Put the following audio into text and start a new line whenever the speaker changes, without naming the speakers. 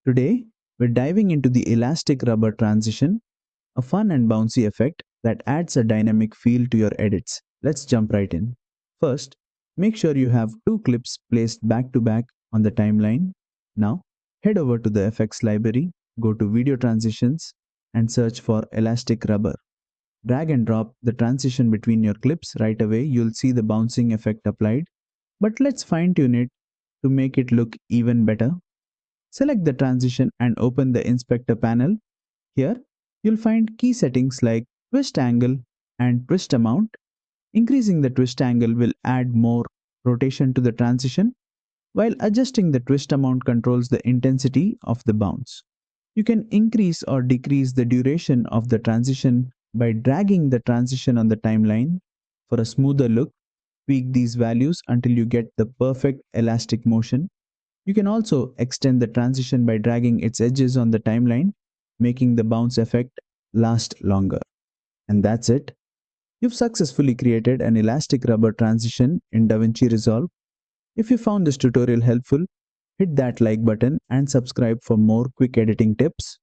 Today, we're diving into the elastic rubber transition, a fun and bouncy effect that adds a dynamic feel to your edits. Let's jump right in. First, make sure you have two clips placed back to back on the timeline. Now, head over to the effects library, go to video transitions, and search for elastic rubber. Drag and drop the transition between your clips right away. You'll see the bouncing effect applied, but let's fine tune it to make it look even better. Select the transition and open the inspector panel. Here, you'll find key settings like twist angle and twist amount. Increasing the twist angle will add more rotation to the transition, while adjusting the twist amount controls the intensity of the bounce. You can increase or decrease the duration of the transition by dragging the transition on the timeline. For a smoother look, tweak these values until you get the perfect elastic motion. You can also extend the transition by dragging its edges on the timeline, making the bounce effect last longer. And that's it. You've successfully created an elastic rubber transition in DaVinci Resolve. If you found this tutorial helpful, hit that like button and subscribe for more quick editing tips.